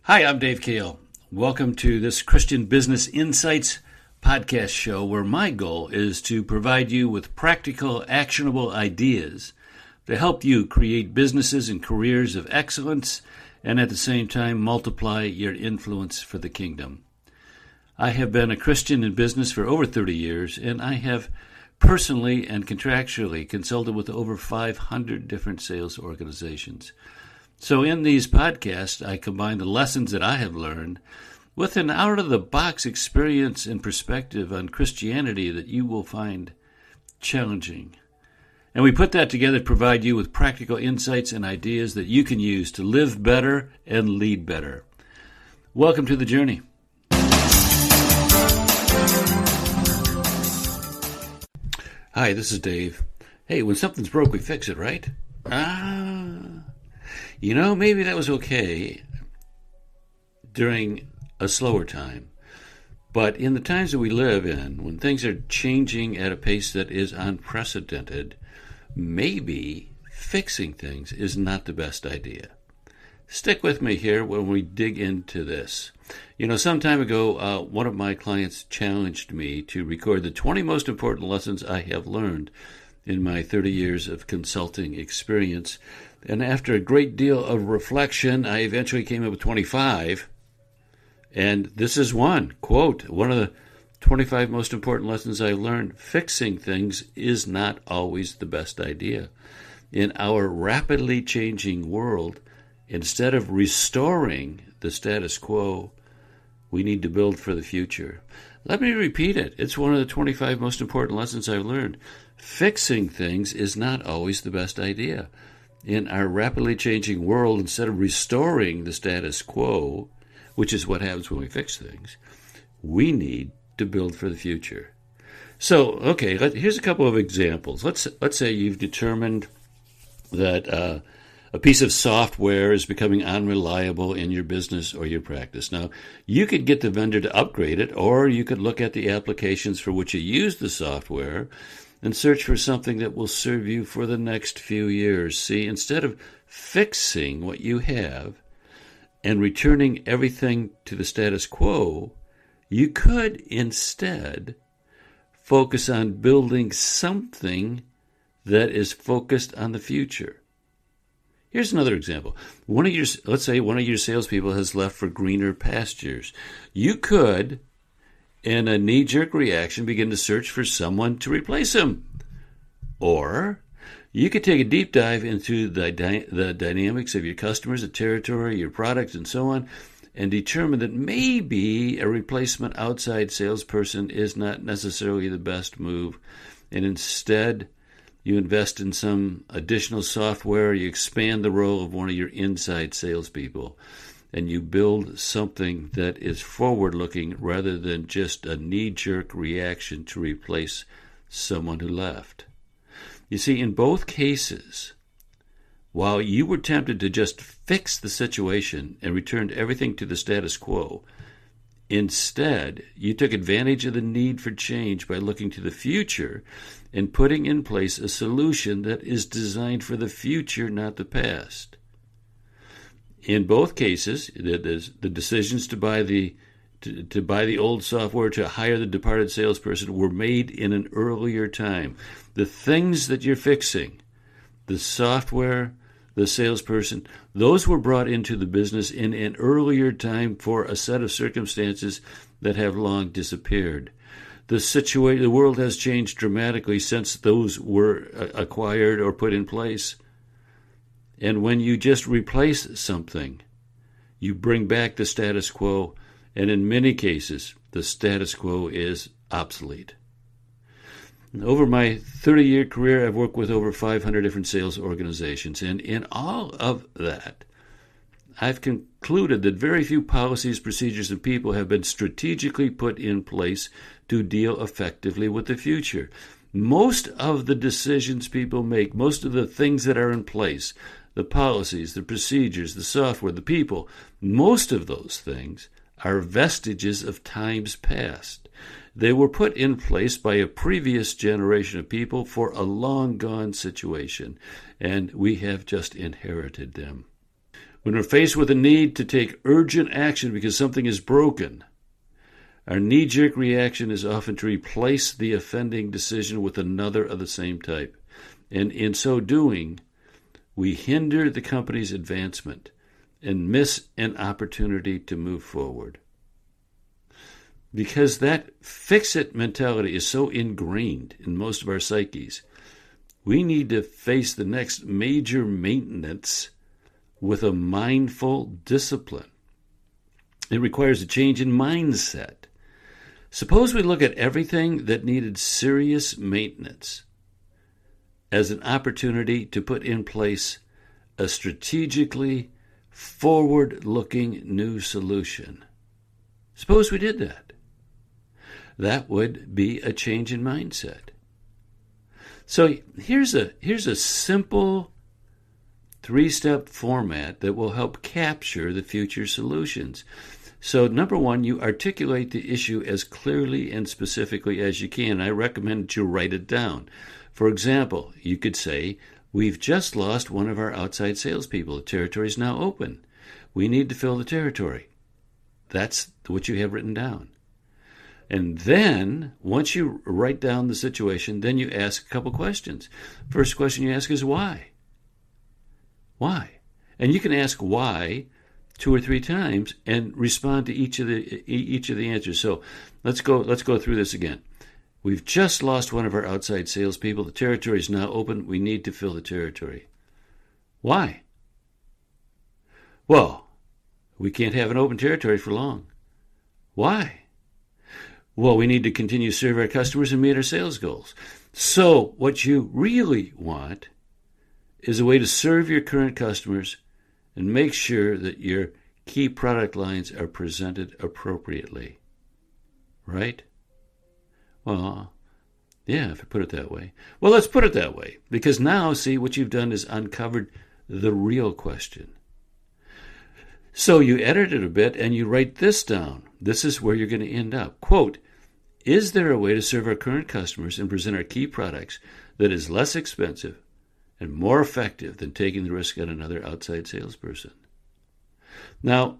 Hi, I'm Dave Kale. Welcome to this Christian Business Insights podcast show where my goal is to provide you with practical, actionable ideas to help you create businesses and careers of excellence and at the same time multiply your influence for the kingdom. I have been a Christian in business for over 30 years, and I have personally and contractually consulted with over 500 different sales organizations. So in these podcasts, I combine the lessons that I have learned with an out-of-the-box experience and perspective on Christianity that you will find challenging. And we put that together to provide you with practical insights and ideas that you can use to live better and lead better. Welcome to the journey. Hi, this is Dave. Hey, when something's broke, we fix it, right? Maybe that was okay during a slower time. But in the times that we live in, when things are changing at a pace that is unprecedented, maybe fixing things is not the best idea. Stick with me here when we dig into this. Some time ago, one of my clients challenged me to record the 20 most important lessons I have learned in my 30 years of consulting experience. And after a great deal of reflection, I eventually came up with 25. And this is one, quote, one of the 25 most important lessons I learned: fixing things is not always the best idea. In our rapidly changing world, instead of restoring the status quo, we need to build for the future. Let me repeat it. It's one of the 25 most important lessons I've learned. Fixing things is not always the best idea. In our rapidly changing world, instead of restoring the status quo, which is what happens when we fix things, we need to build for the future. So, okay, here's a couple of examples. Let's say you've determined that a piece of software is becoming unreliable in your business or your practice. Now, you could get the vendor to upgrade it, or you could look at the applications for which you use the software and search for something that will serve you for the next few years. See, instead of fixing what you have and returning everything to the status quo, you could instead focus on building something that is focused on the future. Here's another example. Let's say one of your salespeople has left for greener pastures. You could, in a knee-jerk reaction, begin to search for someone to replace him. Or you could take a deep dive into the dynamics of your customers, the territory, your products, and so on, and determine that maybe a replacement outside salesperson is not necessarily the best move, and instead you invest in some additional software, you expand the role of one of your inside salespeople, and you build something that is forward-looking rather than just a knee-jerk reaction to replace someone who left. You see, in both cases, while you were tempted to just fix the situation and returned everything to the status quo, instead, you took advantage of the need for change by looking to the future and putting in place a solution that is designed for the future, not the past. In both cases, the decisions to buy the old software, to hire the departed salesperson, were made in an earlier time. The things that you're fixing, the software, the salesperson, those were brought into the business in an earlier time for a set of circumstances that have long disappeared. The world has changed dramatically since those were acquired or put in place. And when you just replace something, you bring back the status quo, and in many cases, the status quo is obsolete. Over my 30-year career, I've worked with over 500 different sales organizations, and in all of that, I've concluded that very few policies, procedures, and people have been strategically put in place to deal effectively with the future. Most of the decisions people make, most of the things that are in place, the policies, the procedures, the software, the people, most of those things are vestiges of times past. They were put in place by a previous generation of people for a long-gone situation, and we have just inherited them. When we're faced with a need to take urgent action because something is broken, our knee-jerk reaction is often to replace the offending decision with another of the same type. And in so doing, we hinder the company's advancement and miss an opportunity to move forward. Because that fix-it mentality is so ingrained in most of our psyches, we need to face the next major maintenance with a mindful discipline. It requires a change in mindset. Suppose we look at everything that needed serious maintenance as an opportunity to put in place a strategically forward-looking new solution. Suppose we did that. That would be a change in mindset. So here's a simple 3-step format that will help capture the future solutions. So number one, you articulate the issue as clearly and specifically as you can. I recommend that you write it down. For example, you could say, we've just lost one of our outside salespeople. The territory is now open. We need to fill the territory. That's what you have written down. And then, once you write down the situation, then you ask a couple questions. First question you ask is why? Why? And you can ask why 2 or 3 times and respond to each of the answers. So let's go through this again. We've just lost one of our outside salespeople. The territory is now open. We need to fill the territory. Why? Well, we can't have an open territory for long. Why? Well, we need to continue to serve our customers and meet our sales goals. So what you really want is a way to serve your current customers and make sure that your key product lines are presented appropriately. Right? Well, yeah, if I put it that way. Well, let's put it that way, because now, see, what you've done is uncovered the real question. So you edit it a bit and you write this down. This is where you're going to end up. Quote, is there a way to serve our current customers and present our key products that is less expensive and more effective than taking the risk on another outside salesperson? Now,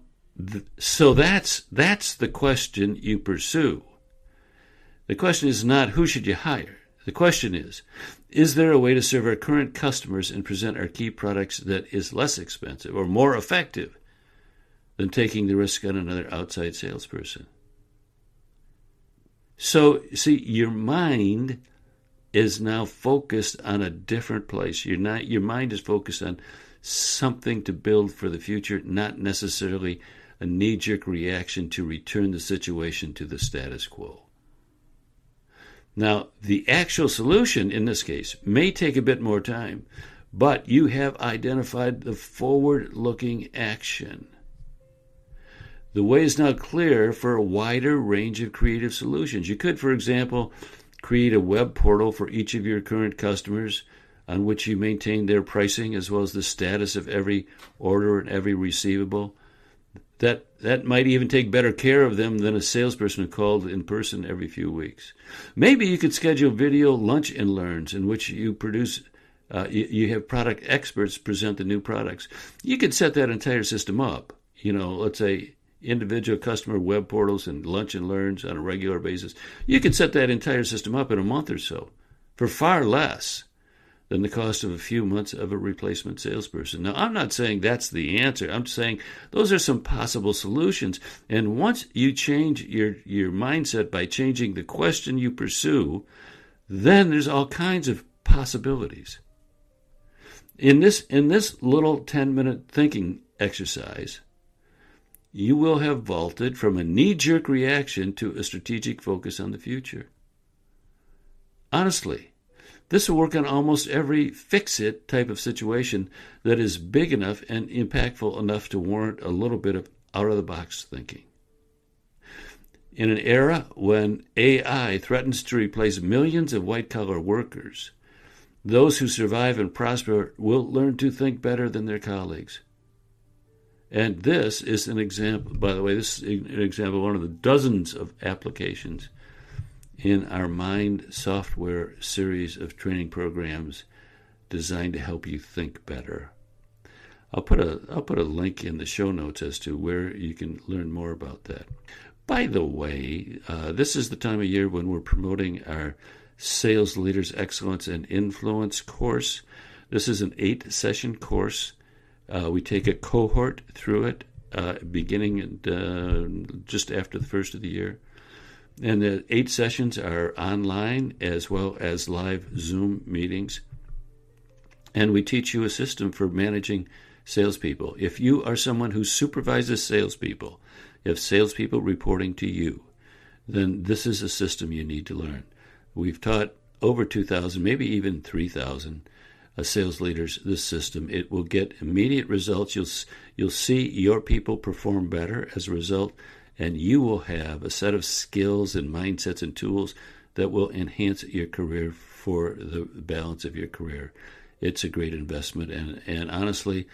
so that's the question you pursue. The question is not who should you hire. The question is there a way to serve our current customers and present our key products that is less expensive or more effective than taking the risk on another outside salesperson? So, see, your mind is now focused on a different place. Your mind is focused on something to build for the future, not necessarily a knee-jerk reaction to return the situation to the status quo. Now, the actual solution in this case may take a bit more time, but you have identified the forward-looking action. The way is now clear for a wider range of creative solutions. You could, for example, create a web portal for each of your current customers on which you maintain their pricing as well as the status of every order and every receivable. That might even take better care of them than a salesperson who called in person every few weeks. Maybe you could schedule video lunch and learns in which you have product experts present the new products. You could set that entire system up. Let's say individual customer web portals and lunch and learns on a regular basis. You could set that entire system up in a month or so for far less than the cost of a few months of a replacement salesperson. Now, I'm not saying that's the answer. I'm saying those are some possible solutions. And once you change your mindset by changing the question you pursue, then there's all kinds of possibilities. In this little 10-minute thinking exercise, you will have vaulted from a knee-jerk reaction to a strategic focus on the future. Honestly, this will work on almost every fix-it type of situation that is big enough and impactful enough to warrant a little bit of out-of-the-box thinking. In an era when AI threatens to replace millions of white-collar workers, those who survive and prosper will learn to think better than their colleagues. And this is an example, by the way, this is an example of one of the dozens of applications in our Mind software series of training programs designed to help you think better. I'll put a link in the show notes as to where you can learn more about that. By the way, this is the time of year when we're promoting our Sales Leaders Excellence and Influence course. This is an 8-session course. We take a cohort through it, beginning just after the first of the year. And the 8 sessions are online as well as live Zoom meetings. And we teach you a system for managing salespeople. If you are someone who supervises salespeople, if salespeople reporting to you, then this is a system you need to learn. We've taught over 2,000, maybe even 3,000 sales leaders this system. It will get immediate results. You'll see your people perform better as a result, and you will have a set of skills and mindsets and tools that will enhance your career for the balance of your career. It's a great investment, and honestly,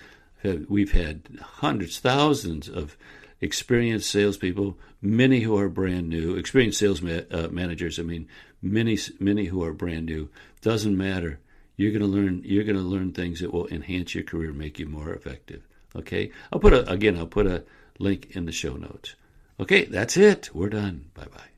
we've had hundreds, thousands of experienced salespeople, many who are brand new, experienced sales managers. I mean, many who are brand new. Doesn't matter. You're going to learn things that will enhance your career, make you more effective. Okay. I'll put a link in the show notes. Okay, that's it. We're done. Bye bye.